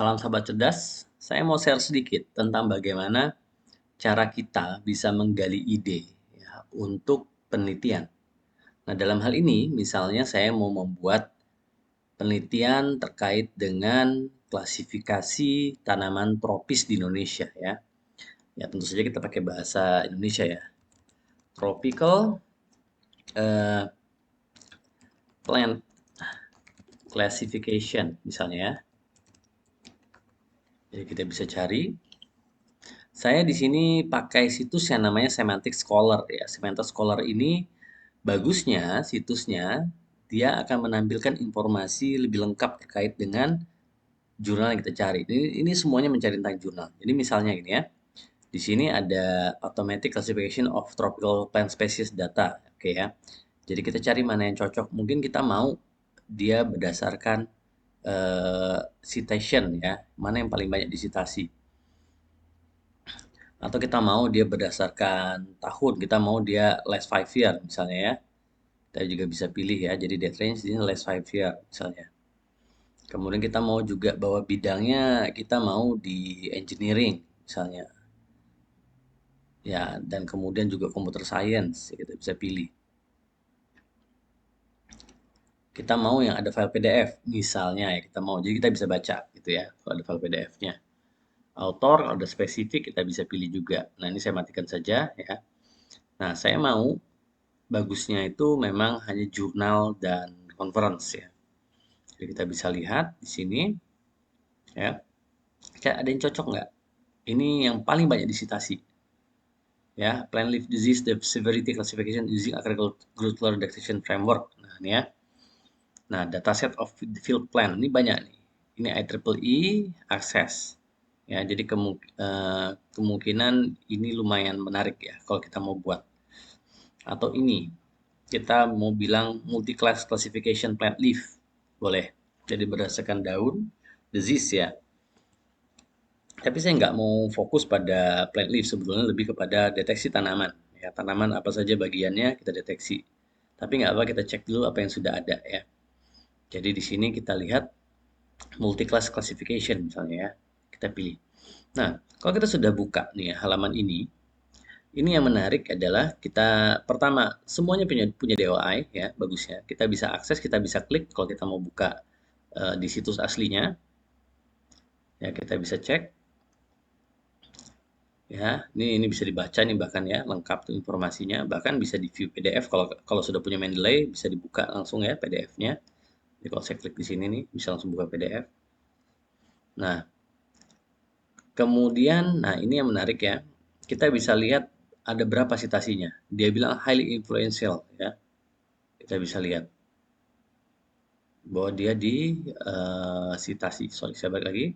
Salam sahabat cerdas, saya mau share sedikit tentang bagaimana cara kita bisa menggali ide ya, untuk penelitian. Nah, dalam hal ini, misalnya saya mau membuat penelitian terkait dengan klasifikasi tanaman tropis di Indonesia ya. Ya, tentu saja kita pakai bahasa Indonesia ya. Tropical eh, plant classification misalnya ya. Jadi kita bisa cari. Saya di sini pakai situs yang namanya Semantic Scholar ya. Semantic Scholar ini bagusnya situsnya dia akan menampilkan informasi lebih lengkap terkait dengan jurnal yang kita cari. Ini semuanya mencari tentang jurnal. Jadi misalnya gini ya. Di sini ada Automatic Classification of Tropical Plant Species Data. Oke ya. Jadi kita cari mana yang cocok. Mungkin kita mau dia berdasarkan citation ya. Mana yang paling banyak disitasi. Atau kita mau dia berdasarkan tahun, kita mau dia last 5 year misalnya ya. Kita juga bisa pilih ya, jadi date range ini last 5 year misalnya. Kemudian kita mau juga bahwa bidangnya kita mau di engineering misalnya. Ya, dan kemudian juga computer science ya, kita bisa pilih. Kita mau yang ada file PDF misalnya ya, kita mau. Jadi kita bisa baca gitu ya, kalau ada file PDF-nya. Author, kalau ada spesifik kita bisa pilih juga. Nah, ini saya matikan saja ya. Nah, saya mau bagusnya itu memang hanya jurnal dan conference ya. Jadi kita bisa lihat di sini ya, ada yang cocok nggak? Ini yang paling banyak disitasi ya, plant leaf disease the severity classification using agricultural detection framework. Nah, ini ya. Nah, dataset of field plant ini banyak nih. Ini IEEE access. Ya, jadi kemungkinan ini lumayan menarik ya kalau kita mau buat. Atau ini, kita mau bilang multi-class classification plant leaf. Boleh. Jadi berdasarkan daun, disease ya. Tapi saya nggak mau fokus pada plant leaf, sebetulnya lebih kepada deteksi tanaman. Ya, tanaman apa saja bagiannya kita deteksi. Tapi nggak apa, kita cek dulu apa yang sudah ada ya. Jadi di sini kita lihat multi-class classification misalnya ya. Kita pilih. Nah, kalau kita sudah buka nih ya, halaman ini yang menarik adalah kita pertama semuanya punya DOI ya, bagusnya. Kita bisa akses, kita bisa klik kalau kita mau buka di situs aslinya. Ya, kita bisa cek ya. Ini bisa dibaca nih bahkan ya, lengkap tuh informasinya. Bahkan bisa di view PDF kalau kalau sudah punya Mendeley bisa dibuka langsung ya PDF-nya. Jadi kalau saya klik di sini nih bisa langsung buka PDF. Nah, kemudian nah ini yang menarik ya. Kita bisa lihat ada berapa citasinya. Dia bilang highly influential ya. Kita bisa lihat bahwa dia di citasi. Sorry, saya balik lagi.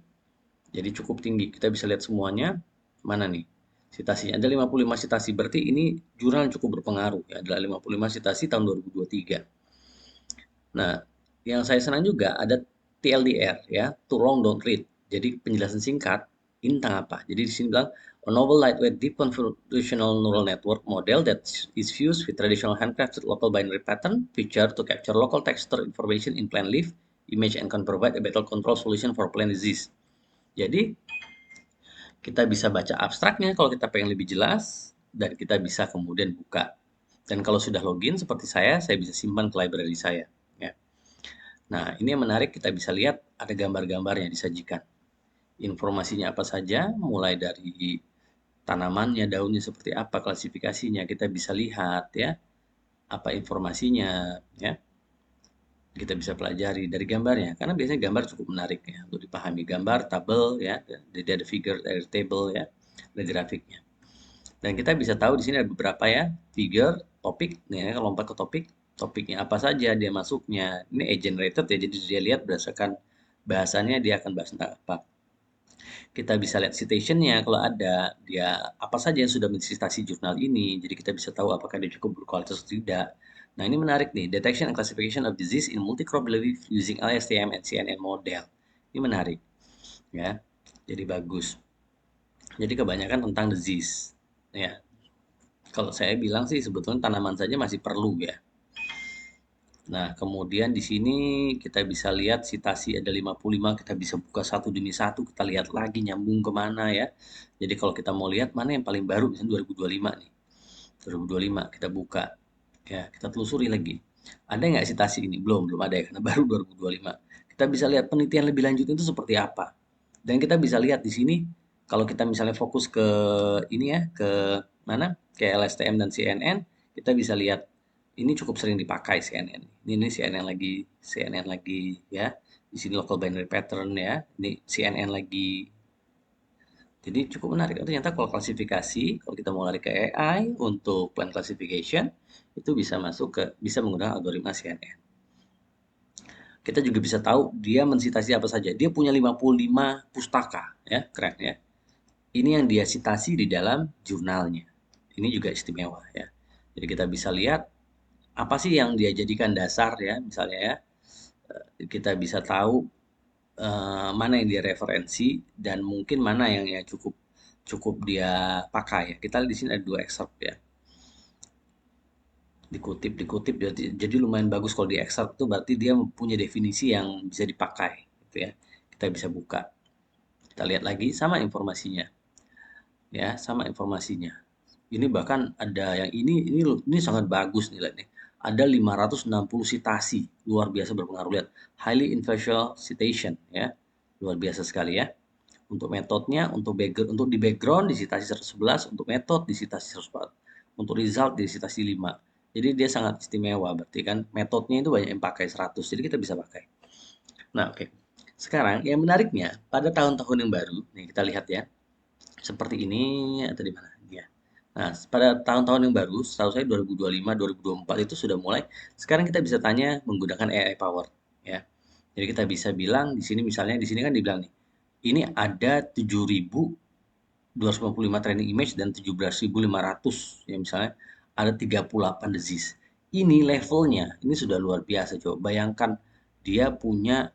Jadi cukup tinggi. Kita bisa lihat semuanya. Mana nih? Citasinya ada 55 citasi. Berarti ini jurnal cukup berpengaruh ya. Adalah 55 citasi tahun 2023. Nah, yang saya senang juga ada TLDR ya, too long don't read. Jadi penjelasan singkat ini tentang apa? Jadi di sini bilang a novel lightweight deep convolutional neural network model that is fused with traditional handcrafted local binary pattern feature to capture local texture information in plant leaf image and can provide a better control solution for plant disease. Jadi kita bisa baca abstraknya kalau kita pengen lebih jelas dan kita bisa kemudian buka. Dan kalau sudah login seperti saya bisa simpan ke library saya. Ya. Nah, ini yang menarik, kita bisa lihat ada gambar-gambar yang disajikan. Informasinya apa saja, mulai dari tanamannya, daunnya seperti apa, klasifikasinya, kita bisa lihat ya, apa informasinya ya. Kita bisa pelajari dari gambarnya, karena biasanya gambar cukup menarik ya untuk dipahami. Gambar, tabel ya, jadi ada figure, ada table ya, ada grafiknya. Dan kita bisa tahu di sini ada beberapa ya, figure, topik, nih ya, kalau lompat ke topik, topiknya apa saja dia masuknya. Ini age generated ya, jadi dia lihat berdasarkan bahasannya dia akan bahas tentang apa. Kita bisa lihat citationnya kalau ada, dia apa saja yang sudah mensitasi jurnal ini, jadi kita bisa tahu apakah dia cukup berkualitas atau tidak. Nah ini menarik nih, detection and classification of disease in multi-crop leaf using LSTM and CNN model. Ini menarik ya, jadi bagus. Jadi kebanyakan tentang disease ya. Kalau saya bilang sih sebetulnya tanaman saja masih perlu ya. Nah, kemudian di sini kita bisa lihat citasi ada 55, kita bisa buka satu demi satu, kita lihat lagi nyambung kemana ya. Jadi kalau kita mau lihat mana yang paling baru, misalnya 2025 nih. 2025 kita buka, ya kita telusuri lagi. Ada nggak citasi ini? Belum ada ya, karena baru 2025. Kita bisa lihat penelitian lebih lanjut itu seperti apa. Dan kita bisa lihat di sini, kalau kita misalnya fokus ke ini ya, ke mana? Ke LSTM dan CNN, kita bisa lihat ini cukup sering dipakai CNN. Ini CNN lagi ya. Di sini local binary pattern ya. Ini CNN lagi. Jadi cukup menarik. Ternyata kalau klasifikasi, kalau kita mau lari ke AI untuk plan classification, itu bisa masuk ke bisa menggunakan algoritma CNN. Kita juga bisa tahu dia mensitasi apa saja. Dia punya 55 pustaka, ya, keren ya. Ini yang dia citasi di dalam jurnalnya. Ini juga istimewa ya. Jadi kita bisa lihat apa sih yang dia jadikan dasar ya, misalnya ya. Kita bisa tahu mana yang dia referensi dan mungkin mana yang ya cukup cukup dia pakai. Kita lihat di sini ada dua excerpt ya. Dikutip jadi lumayan bagus kalau di excerpt itu berarti dia punya definisi yang bisa dipakai gitu ya. Kita bisa buka. Kita lihat lagi sama informasinya. Ya, sama informasinya. Ini bahkan ada yang ini sangat bagus nih lihat nih. Ada 560 sitasi, luar biasa berpengaruh lihat. Highly influential citation ya. Luar biasa sekali ya. Untuk metodenya, untuk di background di citasi 111, untuk metode di citasi 104, untuk result di citasi 5. Jadi dia sangat istimewa, berarti kan metodenya itu banyak yang pakai 100, jadi kita bisa pakai. Nah, oke. Sekarang yang menariknya, pada tahun-tahun yang baru, nih kita lihat ya, seperti ini atau di mana? Ya. Nah, pada tahun-tahun yang baru, setahu saya 2025, 2024 itu sudah mulai. Sekarang kita bisa tanya menggunakan AI power, ya. Jadi kita bisa bilang di sini misalnya di sini kan dibilang nih, ini ada 7.255 training image dan 17.500 ya misalnya ada 38 disease. Ini levelnya, ini sudah luar biasa coba. Bayangkan dia punya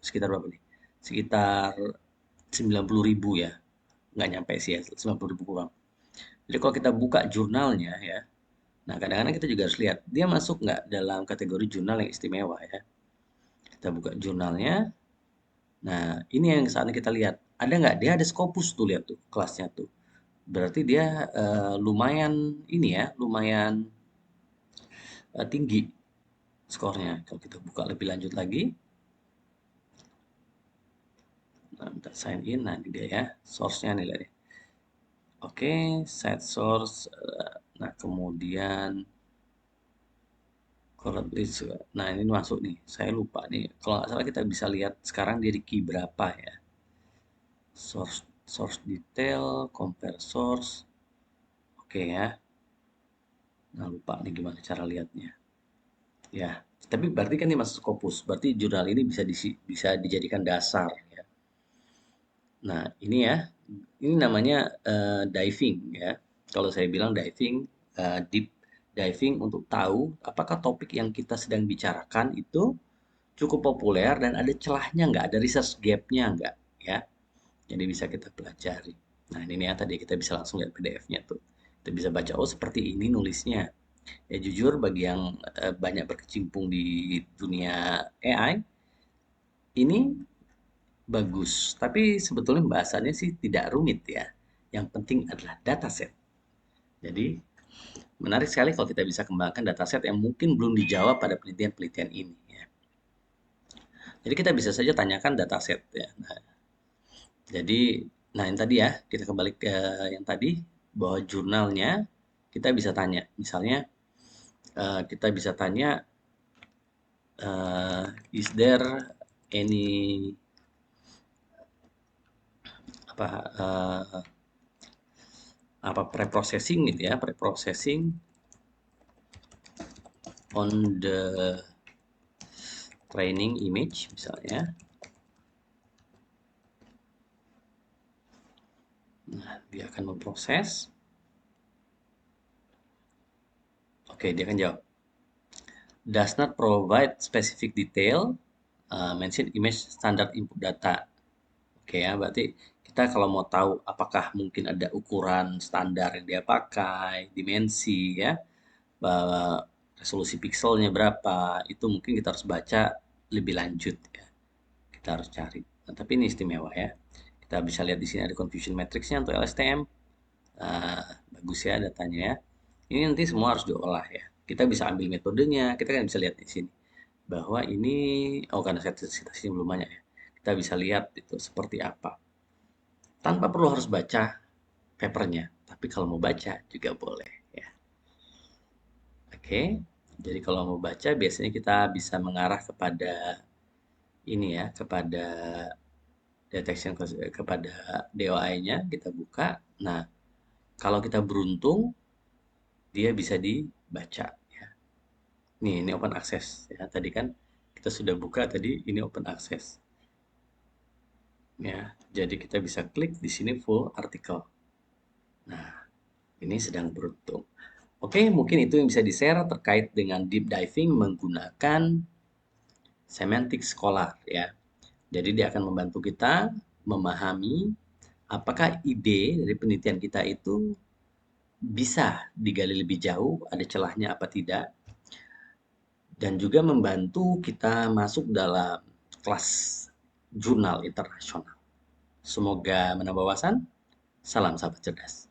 sekitar berapa nih? Sekitar 90.000 ya. Nggak nyampe sih ya, 90.000 kurang. Jadi kalau kita buka jurnalnya ya, nah kadang-kadang kita juga harus lihat, dia masuk nggak dalam kategori jurnal yang istimewa ya. Kita buka jurnalnya, nah, ini yang saatnya kita lihat. Ada nggak? Dia ada Scopus tuh, lihat tuh, kelasnya tuh. Berarti dia lumayan ini ya, lumayan tinggi skornya. Kalau kita buka lebih lanjut lagi, nah, minta sign in, nah ini dia ya, source-nya nih lihat ya. Oke, set source. Nah, kemudian correct list. Nah, ini masuk nih. Saya lupa nih. Kalau nggak salah kita bisa lihat sekarang dia di key berapa ya. Source detail, compare source. Oke ya. Nah, lupa nih gimana cara lihatnya. Ya, tapi berarti kan ini masuk Scopus. Berarti jurnal ini bisa dijadikan dasar ya. Nah, ini ya. Ini namanya diving ya. Kalau saya bilang diving, deep diving untuk tahu apakah topik yang kita sedang bicarakan itu cukup populer dan ada celahnya nggak, ada research gap-nya nggak ya. Jadi bisa kita pelajari. Nah, ini ya tadi kita bisa langsung lihat PDF-nya tuh. Kita bisa baca, oh seperti ini nulisnya. Ya jujur bagi yang banyak berkecimpung di dunia AI, ini bagus. Tapi sebetulnya pembahasannya sih tidak rumit ya. Yang penting adalah dataset. Jadi menarik sekali kalau kita bisa kembangkan dataset yang mungkin belum dijawab pada penelitian-penelitian ini. Ya. Jadi kita bisa saja tanyakan dataset ya. Nah, jadi, nah yang tadi ya, kita kembali ke yang tadi, bahwa jurnalnya kita bisa tanya. Misalnya, kita bisa tanya, is there any apa apa preprocessing gitu ya, preprocessing on the training image misalnya. Nah, dia akan memproses. Oke, dia akan jawab. Does not provide specific detail, mention image standard input data. Oke ya, berarti kita kalau mau tahu apakah mungkin ada ukuran standar yang dia pakai, dimensi ya, resolusi pikselnya berapa, itu mungkin kita harus baca lebih lanjut ya. Kita harus cari. Nah, tapi ini istimewa ya. Kita bisa lihat di sini ada confusion matrixnya untuk LSTM. Bagus ya datanya ya. Ini nanti semua harus diolah ya. Kita bisa ambil metodenya, kita kan bisa lihat di sini bahwa ini, oh karena citasinya belum banyak ya. Kita bisa lihat itu seperti apa. Tanpa perlu harus baca papernya, tapi kalau mau baca juga boleh ya. Oke, jadi kalau mau baca biasanya kita bisa mengarah kepada ini ya, kepada detection kepada DOI-nya kita buka. Nah, kalau kita beruntung dia bisa dibaca ya. Nih, ini open access ya. Tadi kan kita sudah buka tadi, ini open access. Ya, jadi kita bisa klik di sini full artikel. Nah, ini sedang beruntung. Oke, mungkin itu yang bisa di-share terkait dengan deep diving menggunakan semantik Scholar ya. Jadi dia akan membantu kita memahami apakah ide dari penelitian kita itu bisa digali lebih jauh, ada celahnya apa tidak, dan juga membantu kita masuk dalam kelas jurnal internasional. Semoga menambah wawasan. Salam sahabat cerdas.